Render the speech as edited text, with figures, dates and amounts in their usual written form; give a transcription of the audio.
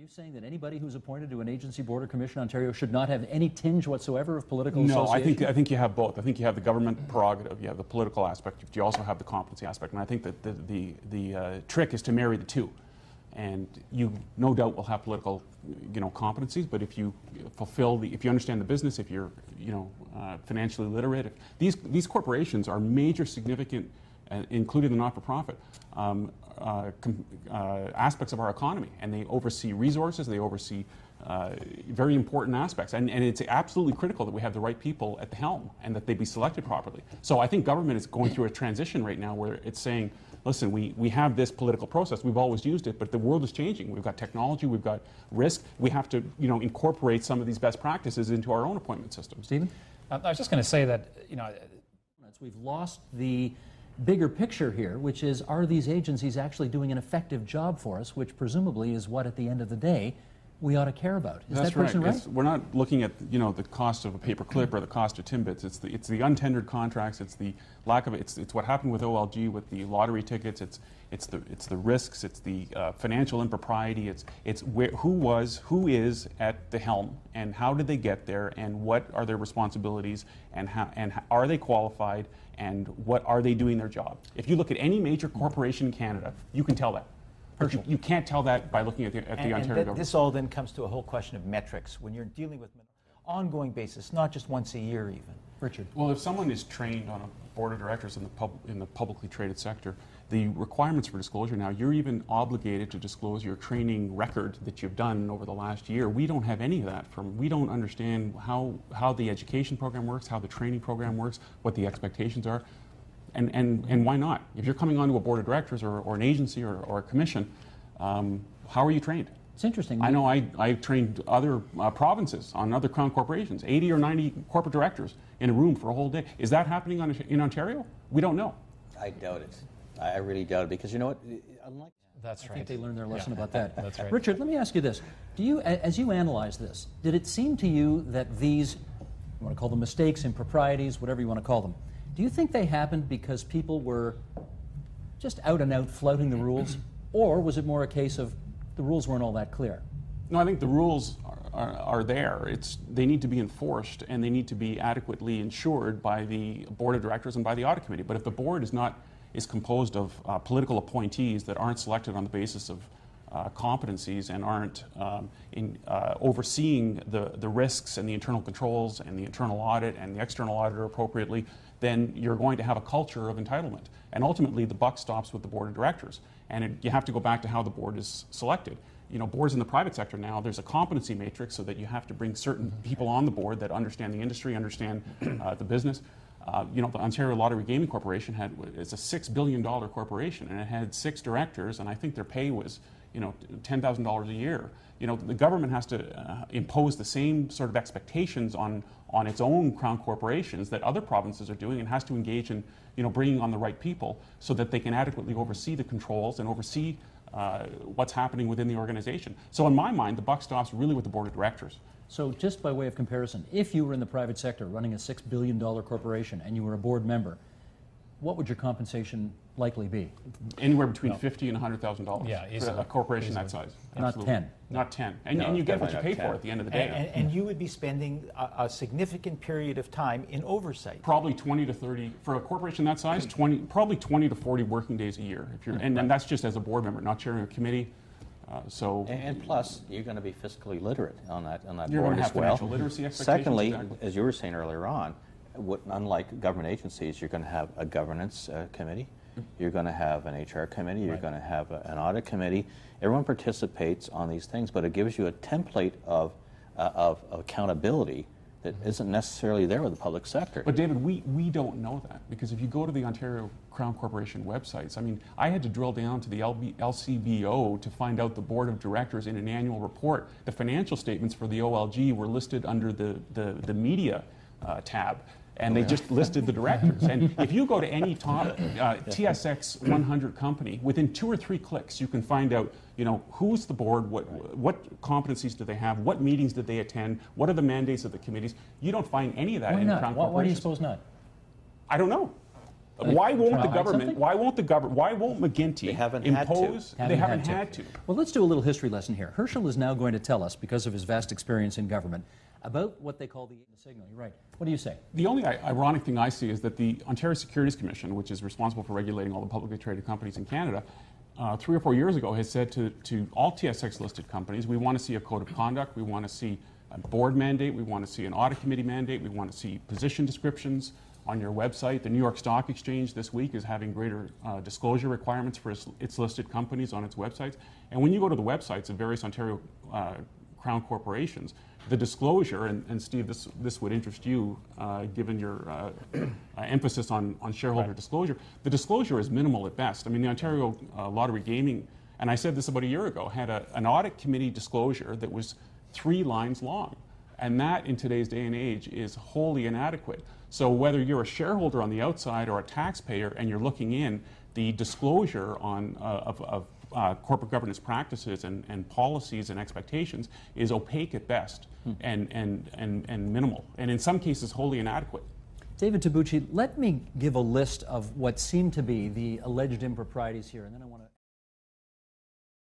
you saying that anybody who's appointed to an agency, board, or commission in Ontario should not have any tinge whatsoever of political association? No, I think you have both. I think you have the government prerogative, you have the political aspect, but you also have the competency aspect. And I think that the trick is to marry the two. And you no doubt will have political, competencies, but if you if you understand the business, if you're, financially literate, these corporations are major, significant, including the not-for-profit, aspects of our economy, and they oversee resources, they oversee very important aspects, and it's absolutely critical that we have the right people at the helm and that they be selected properly. So I think government is going through a transition right now where it's saying, listen, we have this political process, we've always used it, but the world is changing. We've got technology, we've got risk, we have to incorporate some of these best practices into our own appointment system. Stephen? I was just going to say that, we've lost the bigger picture here, which is, are these agencies actually doing an effective job for us, which presumably is what, at the end of the day, we ought to care about. Is That's that person right? We're not looking at the cost of a paper clip or the cost of Timbits. It's the untendered contracts. It's the lack of it. It's what happened with OLG with the lottery tickets. It's the risks. It's the financial impropriety. It's who is at the helm and how did they get there and what are their responsibilities and are they qualified and what are they doing their job. If you look at any major corporation in Canada, you can tell that. But you can't tell that by looking at the Ontario government. This all then comes to a whole question of metrics when you're dealing with ongoing basis, not just once a year even. Richard. Well, if someone is trained on a board of directors in the publicly traded sector, the requirements for disclosure now, you're even obligated to disclose your training record that you've done over the last year. We don't have any of that. We don't understand how the education program works, how the training program works, what the expectations are. And why not? If you're coming onto a board of directors or an agency or a commission, how are you trained? It's interesting. I know I trained other provinces on other Crown corporations, 80 or 90 corporate directors in a room for a whole day. Is that happening in Ontario? We don't know. I doubt it. I really doubt it, because you know what? Unlike That's right. I think they learned their lesson about that. That's right. Richard, let me ask you this. As you analyze this, did it seem to you that these, you want to call them mistakes, improprieties, whatever you want to call them, do you think they happened because people were just out and out flouting the rules, or was it more a case of the rules weren't all that clear? No, I think the rules are there. They need to be enforced and they need to be adequately ensured by the board of directors and by the audit committee. But if the board is composed of political appointees that aren't selected on the basis of competencies and aren't overseeing the risks and the internal controls and the internal audit and the external auditor appropriately, then you're going to have a culture of entitlement. And ultimately, the buck stops with the board of directors. And you have to go back to how the board is selected. Boards in the private sector now, there's a competency matrix so that you have to bring certain people on the board that understand the industry, understand the business. The Ontario Lottery Gaming Corporation is a $6 billion corporation, and it had 6 directors, and I think their pay was $10,000 a year. The government has to impose the same sort of expectations on its own Crown corporations that other provinces are doing, and has to engage in bringing on the right people so that they can adequately oversee the controls and oversee what's happening within the organization. So in my mind, the buck stops really with the board of directors. So just by way of comparison, if you were in the private sector running a $6 billion corporation and you were a board member, what would your compensation likely be? Anywhere between $50,000 and $100,000 yeah, for a corporation that size. Not 10. Not 10. And you get what you pay for at the end of the day. And you would be spending a significant period of time in oversight. Probably 20 to 30, for a corporation that size, probably 20 to 40 working days a year. And that's just as a board member, not chairing a committee. And plus, you're going to be fiscally literate on that you're board going to have as well. financial literacy expectations. Secondly, exactly. as you were saying earlier on, unlike government agencies, you're going to have a governance committee, you're going to have an HR committee, you're going to have an audit committee. Everyone participates on these things, but it gives you a template of accountability that isn't necessarily there with the public sector. But David, we don't know that, because if you go to the Ontario Crown Corporation websites, I mean, I had to drill down to the LCBO to find out the board of directors in an annual report. The financial statements for the OLG were listed under the media tab. And they just listed the directors. And if you go to any top TSX 100 company, within 2 or 3 clicks, you can find out, who's the board, what competencies do they have, what meetings did they attend, what are the mandates of the committees. You don't find any of that in Crown Corporation. Why do you suppose not? I don't know. Why won't the hide government? something? Why won't the government? Why won't McGuinty They haven't had to. impose? They haven't had to. Well, let's do a little history lesson here. Herschel is now going to tell us, because of his vast experience in government, about what they call the signal. You're right. What do you say? The only ironic thing I see is that the Ontario Securities Commission, which is responsible for regulating all the publicly traded companies in Canada, 3 or 4 years ago has said to all TSX-listed companies, we want to see a code of conduct, we want to see a board mandate, we want to see an audit committee mandate, we want to see position descriptions on your website. The New York Stock Exchange this week is having greater disclosure requirements for its listed companies on its websites. And when you go to the websites of various Ontario Crown corporations, the disclosure, and Steve, this would interest you given your emphasis on shareholder disclosure, the disclosure is minimal at best. I mean, the Ontario Lottery Gaming, and I said this about a year ago, had an audit committee disclosure that was 3 lines long. And that, in today's day and age, is wholly inadequate. So whether you're a shareholder on the outside or a taxpayer and you're looking in, the disclosure on, of corporate governance practices and policies and expectations is opaque at best and minimal, and in some cases wholly inadequate. David Tabucci, let me give a list of what seem to be the alleged improprieties here, and then I want to